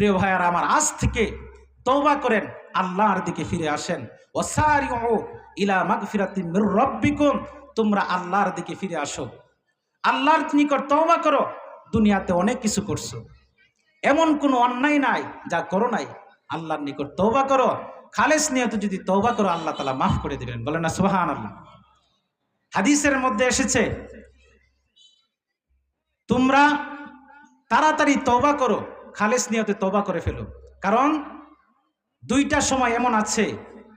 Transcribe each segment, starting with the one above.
প্রিয় ভাইয়ারা আমার, আজ থেকে তওবা করেন, আল্লাহর দিকে ফিরে আসেন। ওয়াসারিউ ইলা মাগফিরাতিম মির রাব্বিকুম, তোমরা আল্লাহর দিকে ফিরে আসো, আল্লাহর নিকট তওবা করো। দুনিয়াতে অনেক কিছু করছো, এমন কোনো অন্যায় নাই যা করো নাই। আল্লাহর নিকট তওবা করো, খালেস নিয়তে যদি তওবা করো আল্লাহ তাআলা মাফ করে দিবেন। বলেন না সুবহানাল্লাহ। হাদিসের মধ্যে এসেছে তোমরা তাড়াতাড়ি তওবা করো, খালেস নিয়তে তওবা করে ফেলো। কারণ দুইটা সময় এমন আছে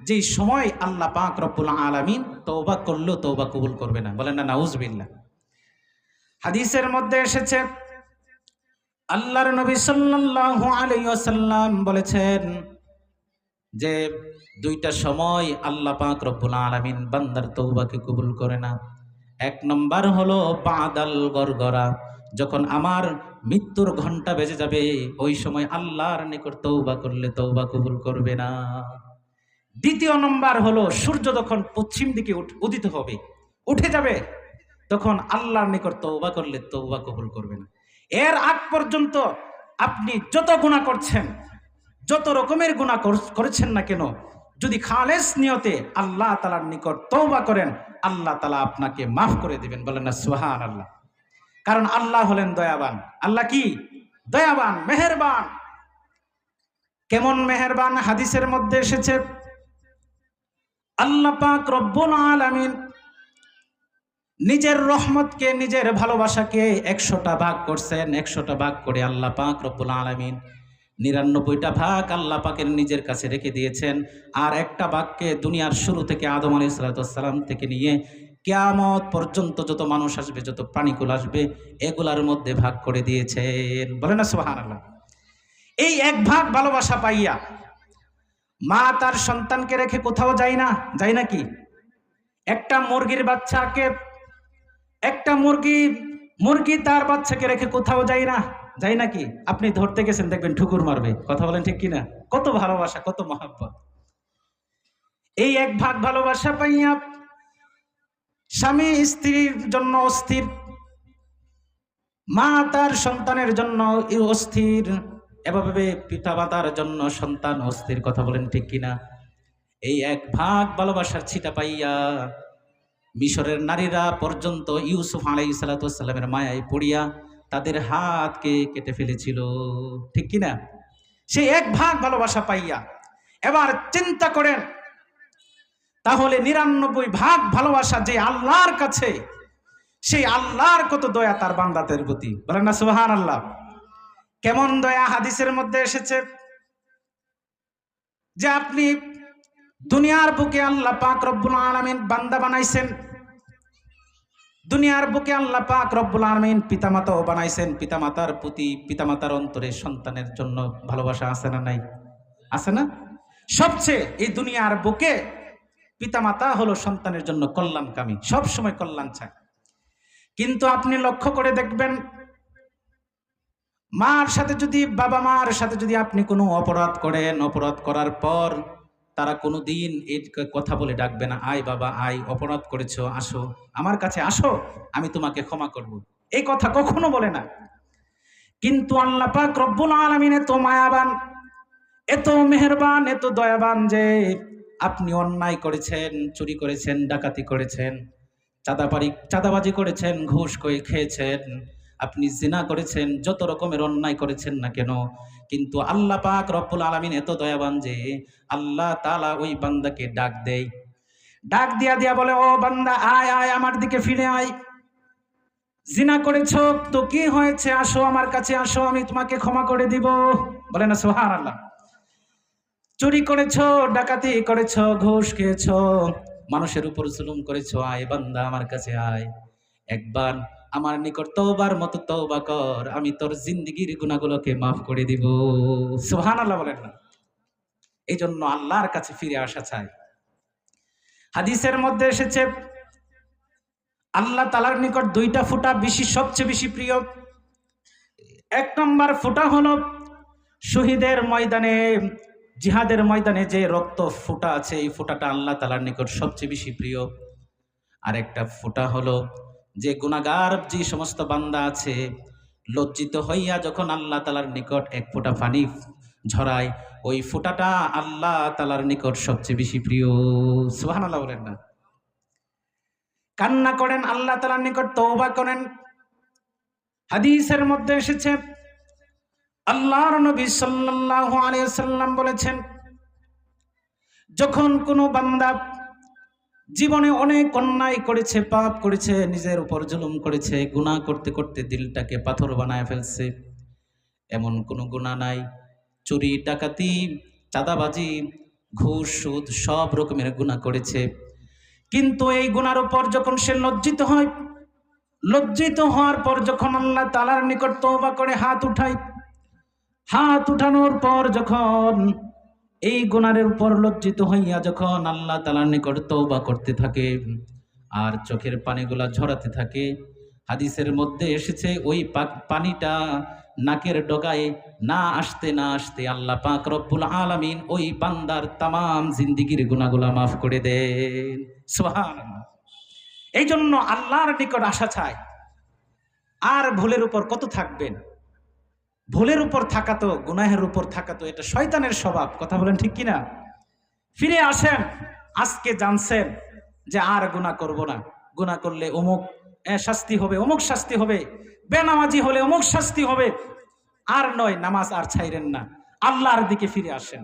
যেই সময় আল্লাহ পাক রব্বুল আলামিন তওবা করলেও তওবা কবুল করবে না। বলেন না নাউজুবিল্লাহ। হাদিসের মধ্যে এসেছে আল্লাহর নবী সাল্লাল্লাহু আলাইহি ওয়াসাল্লাম বলেছেন যে দুইটা সময় আল্লাহ পাক রব্বুল আলামিন বান্দার তওবাকে কবুল করে না। এক নম্বর হলো বাদাল গরগরা, যখন আমার মৃত্যুর ঘন্টা বেজে যাবে ওই সময় আল্লাহর নিকট তওবা করলে তওবা কবুল করবে না। দ্বিতীয় নম্বর হলো সূর্য যখন পশ্চিম দিকে উদিত হবে, উঠে যাবে, তখন আল্লাহর নিকট তওবা করলে তওবা কবুল করবে না। এর আগ পর্যন্ত আপনি যত গুনাহ করছেন, যত রকমের গুনাহ করেছেন না কেন, যদি খালেস নিয়তে আল্লাহ তাআলার নিকট তওবা করেন আল্লাহ তাআলা আপনাকে মাফ করে দিবেন। বলেন না সুবহানাল্লাহ। কারণ আল্লাহ হলেন দয়াবান। আল্লাহ কি দয়াবান, মেহেরবান। কেমন মেহেরবান? হাদিসের মধ্যে এসেছে আল্লাহ পাক রব্বুল আলামিন নিজের রহমতকে, নিজের ভালোবাসাকে 100টা ভাগ করছেন। 100টা ভাগ করে আল্লাহ পাক রব্বুল আলামিন 99টা ভাগ আল্লাহ পাকের নিজের কাছে রেখে দিয়েছেন। আর একটা ভাগকে দুনিয়ার শুরু থেকে আদম আলাইহিস সালাম থেকে নিয়ে কিয়ামত পর্যন্ত যত মানুষ আসবে, যত প্রাণীকুল আসবে, এগুলার মধ্যে ভাগ করে দিয়েছেন। বলেন না সুবহানাল্লাহ। এই এক ভাগ ভালোবাসা পাইয়া মা তার সন্তানকে রেখে কোথাও যায় না, যায় নাকি? একটা মুরগির বাচ্চাকে, একটা মুরগি তার বাচ্চাকে রেখে কোথাও যায় না, যায় নাকি? আপনি ধরতে গেছেন দেখবেন ঠুকুর মারবে। কথা বলেন ঠিক কিনা? কত ভালোবাসা, কত মহব্বত। এই এক ভাগ ভালোবাসা পাইয়া স্বামী স্ত্রীর জন্য অস্থির, মা তার সন্তানের জন্য অস্থির, এভাবে পিতা মাতার জন্য সন্তান অস্থির। কথা বলেন ঠিক কিনা? এই এক ভাগ ভালোবাসার ছিটা পাইয়া মিশরের নারীরা পর্যন্ত ইউসুফ আলাইহিস সালামের মায়ায় পড়িয়া তাদের হাতকে কেটে ফেলেছিল। ঠিক কিনা? সেই এক ভাগ ভালোবাসা পাইয়া এবার চিন্তা করেন, তাহলে 99 ভাগ ভালোবাসা যে আল্লাহর কাছে, সেই আল্লাহর কত দয়া তার বান্দাদের প্রতি। বলেন না সুবহানাল্লাহ। কেমন দয়া? হাদিসের মধ্যে এসেছে যে আপনি দুনিয়ার বুকে আল্লাহ পাক রব্বুল আলামিন বান্দা বানাইছেন, দুনিয়ার বুকে আল্লাহ পাক রব্বুল আলামিন পিতামাতাও বানাইছেন। পিতামাতার প্রতি, পিতামাতার অন্তরে সন্তানের জন্য ভালোবাসা আছে না নাই? আছে না? সবচেয়ে এই দুনিয়ার বুকে পিতামাতা হলো সন্তানের জন্য কল্যাণকামী, সব সময় কল্যাণ চায়। কিন্তু আপনি লক্ষ্য করে দেখবেন, মার সাথে যদি, বাবা মার সাথে যদি আপনি কোনো অপরাধ করেন, অপরাধ করার পর তারা কোনোদিন এই কথা বলে ডাকবে না, আয় বাবা আয়, অপরাধ করেছো, আসো আমার কাছে আসো, আমি তোমাকে ক্ষমা করব, এই কথা কখনো বলে না। কিন্তু আল্লাহ পাক রব্বুল আলামিন এত মায়াবান, এত মেহেরবান, এত দয়াবান যে আপনি অন্যায় করেছেন, চুরি করেছেন, ডাকাতি করেছেন, চাঁদাবাজি করেছেন, ঘুষ খেয়েছেন, আপনি জিনা করেছেন, যত রকমের অন্যায় করেছেন না কেন, কিন্তু আল্লাহ পাক রব্বুল আলামিন এত দয়াবান যে আল্লাহ তাআলা ওই বান্দাকে ডাক দেয়। ডাক দিয়া বলে, ও বান্দা আয় আয়, আমার দিকে ফিরে আয়। জিনা করেছো তো কি হয়েছে, আসো আমার কাছে আসো, আমি তোমাকে ক্ষমা করে দিব। বলে না সুবহানাল্লাহ। চুরি করেছো, ডাকাতি করেছো, ঘুষ খেয়েছো, মানুষের উপর জুলুম করেছো, আয় বান্দা আমার কাছে আয়, একবার আমার নিকট তওবার মতো তওবা কর, আমি তোর জিন্দেগীর গুনাহগুলোকে মাফ করে দিব। সুবহানাল্লাহ বলেন না? এই জন্য আল্লাহর কাছে ফিরে আসা চাই। হাদিসের মধ্যে এসেছে আল্লাহ তাআলার নিকট 2টা ফোঁটা বেশি, সবচেয়ে বেশি প্রিয়। এক নম্বর ফোঁটা হলো শহীদের ময়দানে, জিহাদের ময়দানে যে রক্ত ফোঁটা আছে, এই ফোঁটাটা আল্লাহ তাআলার নিকট সবচেয়ে বেশি প্রিয়। আর একটা ফোঁটা হলো যে গুনাহগার যে সমস্ত বান্দা আছে, লজ্জিত হইয়া যখন আল্লাহ তাআলার নিকট এক ফোঁটা পানি ঝরায়, ওই ফোঁটাটা আল্লাহ তাআলার নিকট সবচেয়ে বেশি প্রিয়। সুবহানাল্লাহ বলেন না? কান্না করেন, আল্লাহ তাআলার নিকট তওবা করেন। হাদিসের মধ্যে এসেছে, আল্লাহর নবী সাল্লাল্লাহু আলাইহি ওয়াসাল্লাম বলেছেন, যখন কোনো বান্দা জীবনে অনেক অন্যায় করেছে, পাপ করেছে, নিজের উপর জুলুম করেছে, গুনাহ করতে করতে দিলটাকে পাথর বানায় ফেলছে, এমন কোনো গুনাহ নাই, চুরি, ডাকাতি, চাঁদাবাজি, ঘুষ, সুদ সব রকমের গুনাহ করেছে, কিন্তু এই গুনার উপর যখন সে লজ্জিত হয়, লজ্জিত হওয়ার পর যখন আল্লাহ তাআলার নিকট তওবা করে হাত উঠায়, হাত উঠানোর পর যখন এই গুনাহের উপর লজ্জিত হইয়া যখন আল্লাহ তাআলার নিকট তওবা করতে থাকে আর চোখের পানিগুলা ঝরাতে থাকে, হাদিসের মধ্যে এসেছে ওই পানিটা নাকের ডগায় না আসতে না আসতে আল্লাহ পাক রব্বুল আলামিন ওই বান্দার তামাম জিন্দেগীর গুনাহগুলা মাফ করে দেন। সুবহানাল্লাহ। এই জন্য আল্লাহর নিকট আসা চাই। আর ভুলের উপর কত থাকবেন? ভুলের উপর থাকা তো, গুনাহের উপর থাকা তো এটা শয়তানের স্বভাব। কথা বলেন ঠিক কিনা? ফিরে আসেন, আজকে জানছেন যে আর গুনাহ করব না, গুনাহ করলে অমুক শাস্তি হবে, অমুক শাস্তি হবে, বেনামাজি হলে অমুক শাস্তি হবে, আর নয়, নামাজ আর ছাইরেন না, আল্লাহর দিকে ফিরে আসেন।